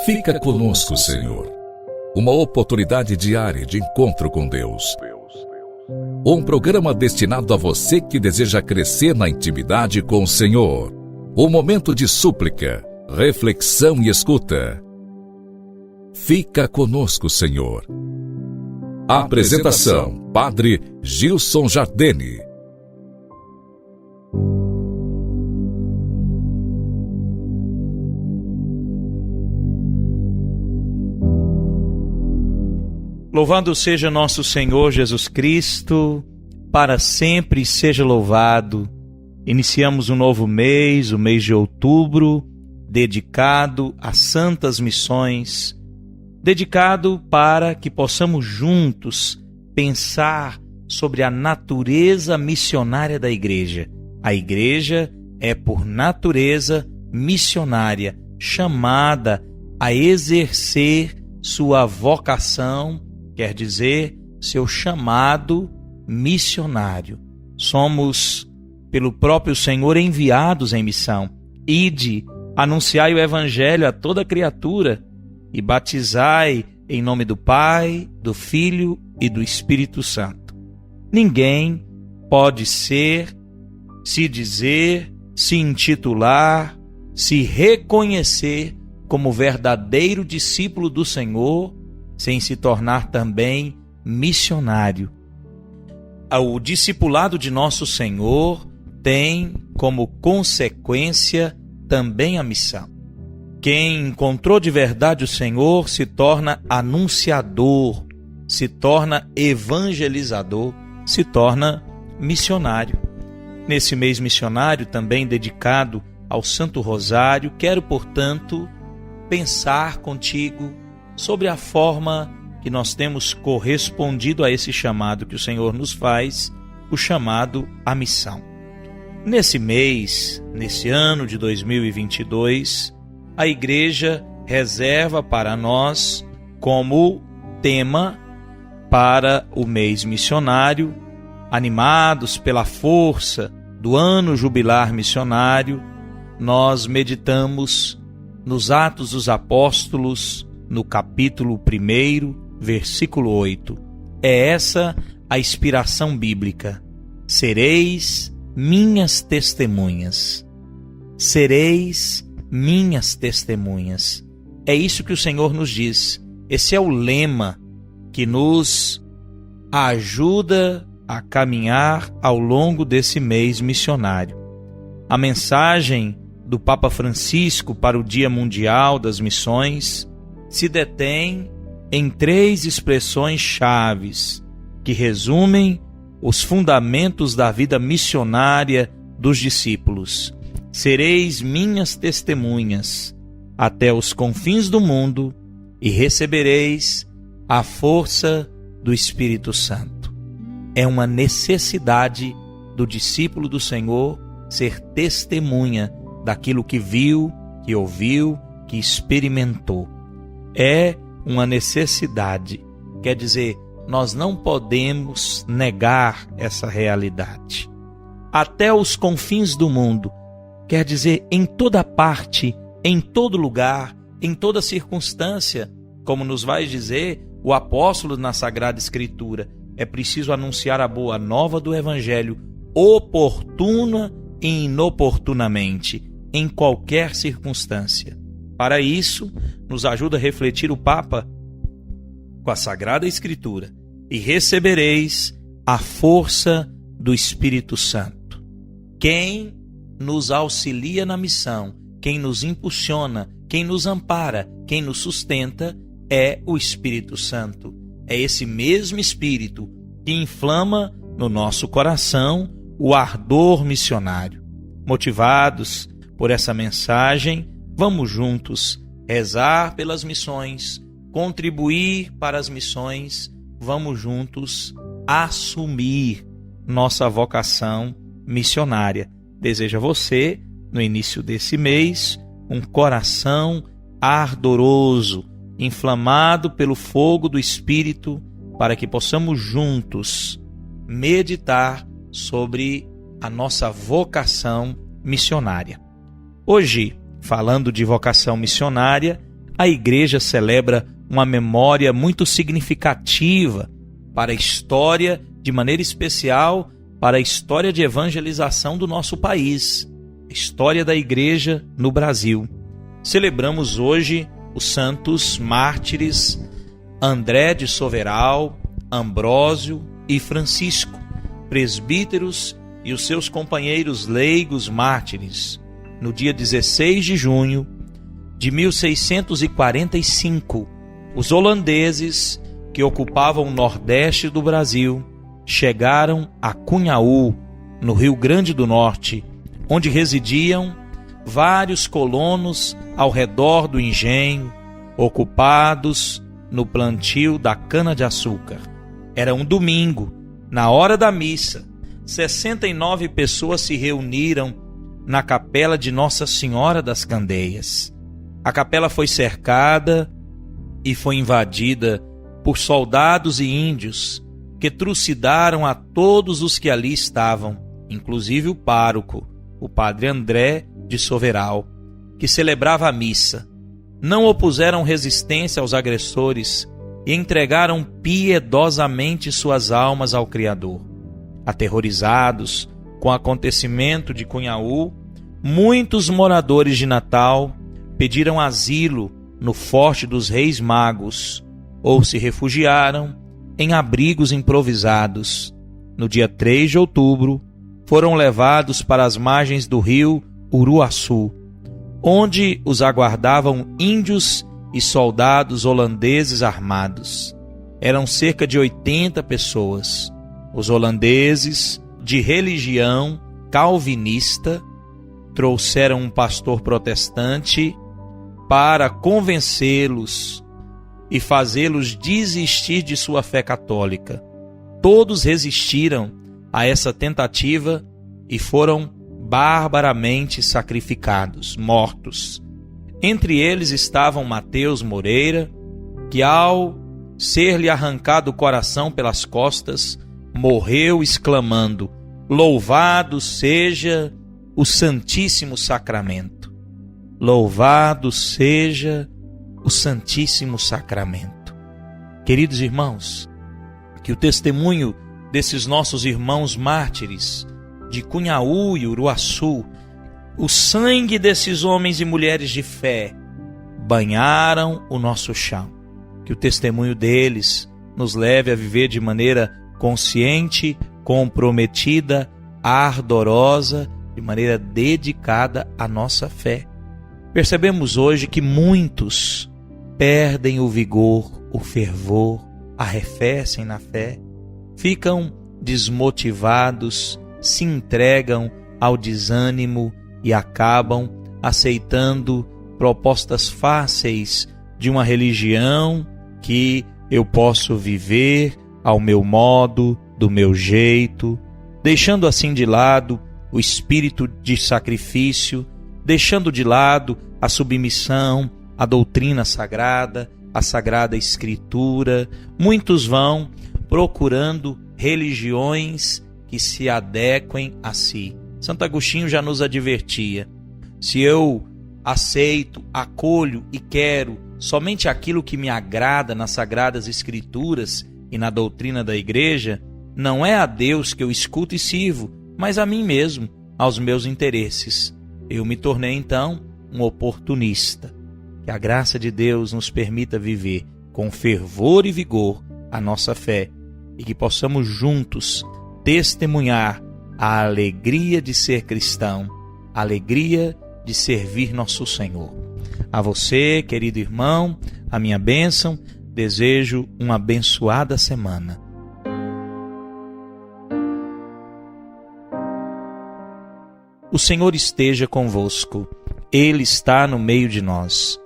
Fica conosco, Senhor. Uma oportunidade diária de encontro com Deus. Um programa destinado a você que deseja crescer na intimidade com o Senhor. Um momento de súplica, reflexão e escuta. Fica conosco, Senhor. Apresentação: Padre Gilson Jardini. Louvado seja nosso Senhor Jesus Cristo, para sempre seja louvado. Iniciamos um novo mês, o mês de outubro, dedicado a santas missões, dedicado para que possamos juntos pensar sobre a natureza missionária da Igreja. A Igreja é, por natureza, missionária, chamada a exercer sua vocação, quer dizer, seu chamado missionário. Somos, pelo próprio Senhor, enviados em missão. Ide, anunciai o Evangelho a toda criatura e batizai em nome do Pai, do Filho e do Espírito Santo. Ninguém pode ser, se dizer, se intitular, se reconhecer como verdadeiro discípulo do Senhor sem se tornar também missionário. O discipulado de nosso Senhor tem como consequência também a missão. Quem encontrou de verdade o Senhor se torna anunciador, se torna evangelizador, se torna missionário. Nesse mês missionário, também dedicado ao Santo Rosário, quero, portanto, pensar contigo sobre a forma que nós temos correspondido a esse chamado que o Senhor nos faz, o chamado à missão. Nesse mês, nesse ano de 2022, a Igreja reserva para nós como tema para o mês missionário, animados pela força do ano jubilar missionário, nós meditamos nos Atos dos Apóstolos, no capítulo 1, versículo 8. É essa a inspiração bíblica. Sereis minhas testemunhas. Sereis minhas testemunhas. É isso que o Senhor nos diz. Esse é o lema que nos ajuda a caminhar ao longo desse mês missionário. A mensagem do Papa Francisco para o Dia Mundial das Missões se detém em 3 expressões chaves que resumem os fundamentos da vida missionária dos discípulos. Sereis minhas testemunhas até os confins do mundo e recebereis a força do Espírito Santo. É uma necessidade do discípulo do Senhor ser testemunha daquilo que viu, que ouviu, que experimentou. É uma necessidade, quer dizer, nós não podemos negar essa realidade. Até os confins do mundo, quer dizer, em toda parte, em todo lugar, em toda circunstância, como nos vai dizer o apóstolo na Sagrada Escritura, é preciso anunciar a boa nova do Evangelho oportuna e inoportunamente, em qualquer circunstância. Para isso, nos ajuda a refletir o Papa com a Sagrada Escritura. E recebereis a força do Espírito Santo. Quem nos auxilia na missão, quem nos impulsiona, quem nos ampara, quem nos sustenta é o Espírito Santo. É esse mesmo Espírito que inflama no nosso coração o ardor missionário. Motivados por essa mensagem, vamos juntos rezar pelas missões, contribuir para as missões, vamos juntos assumir nossa vocação missionária. Desejo a você, no início desse mês, um coração ardoroso, inflamado pelo fogo do Espírito, para que possamos juntos meditar sobre a nossa vocação missionária. Hoje, falando de vocação missionária, a Igreja celebra uma memória muito significativa para a história, de maneira especial, para a história de evangelização do nosso país, a história da Igreja no Brasil. Celebramos hoje os santos mártires André de Soveral, Ambrósio e Francisco, presbíteros e os seus companheiros leigos mártires, no dia 16 de junho de 1645, os holandeses que ocupavam o nordeste do Brasil chegaram a Cunhaú, no Rio Grande do Norte, onde residiam vários colonos ao redor do engenho, ocupados no plantio da cana-de-açúcar. Era um domingo, na hora da missa. 69 pessoas se reuniram na capela de Nossa Senhora das Candeias. A capela foi cercada e foi invadida por soldados e índios que trucidaram a todos os que ali estavam, inclusive o pároco, o padre André de Soveral, que celebrava a missa. Não opuseram resistência aos agressores e entregaram piedosamente suas almas ao Criador. Aterrorizados com o acontecimento de Cunhaú, muitos moradores de Natal pediram asilo no Forte dos Reis Magos ou se refugiaram em abrigos improvisados. No dia 3 de outubro, foram levados para as margens do rio Uruaçu, onde os aguardavam índios e soldados holandeses armados. Eram cerca de 80 pessoas. Os holandeses, de religião calvinista, trouxeram um pastor protestante para convencê-los e fazê-los desistir de sua fé católica. Todos resistiram a essa tentativa e foram barbaramente sacrificados, mortos. Entre eles estavam Mateus Moreira, que ao ser-lhe arrancado o coração pelas costas, morreu exclamando: "Louvado seja o Santíssimo Sacramento! Louvado seja o Santíssimo Sacramento!" Queridos irmãos, que o testemunho desses nossos irmãos mártires de Cunhaú e Uruaçu, o sangue desses homens e mulheres de fé, banharam o nosso chão. Que o testemunho deles nos leve a viver de maneira consciente, comprometida, ardorosa, de maneira dedicada à nossa fé. Percebemos hoje que muitos perdem o vigor, o fervor, arrefecem na fé, ficam desmotivados, se entregam ao desânimo e acabam aceitando propostas fáceis de uma religião que eu posso viver ao meu modo, do meu jeito, deixando assim de lado o espírito de sacrifício, deixando de lado a submissão à doutrina sagrada, à Sagrada Escritura. Muitos vão procurando religiões que se adequem a si. Santo Agostinho já nos advertia: se eu aceito, acolho e quero somente aquilo que me agrada nas Sagradas Escrituras e na doutrina da Igreja, não é a Deus que eu escuto e sirvo, mas a mim mesmo, aos meus interesses. Eu me tornei então um oportunista. Que a graça de Deus nos permita viver com fervor e vigor a nossa fé e que possamos juntos testemunhar a alegria de ser cristão, a alegria de servir nosso Senhor. A você, querido irmão, a minha bênção, desejo uma abençoada semana. O Senhor esteja convosco, Ele está no meio de nós.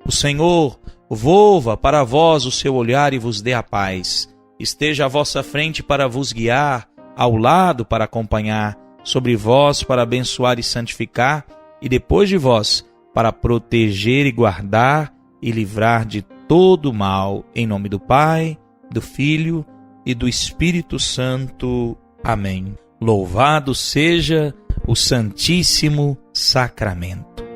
O Senhor volva para vós o seu olhar e vos dê a paz. Esteja à vossa frente para vos guiar, ao lado para acompanhar, sobre vós para abençoar e santificar, e depois de vós para proteger e guardar e livrar de todo mal. Em nome do Pai, do Filho e do Espírito Santo. Amém. Louvado seja o Santíssimo Sacramento.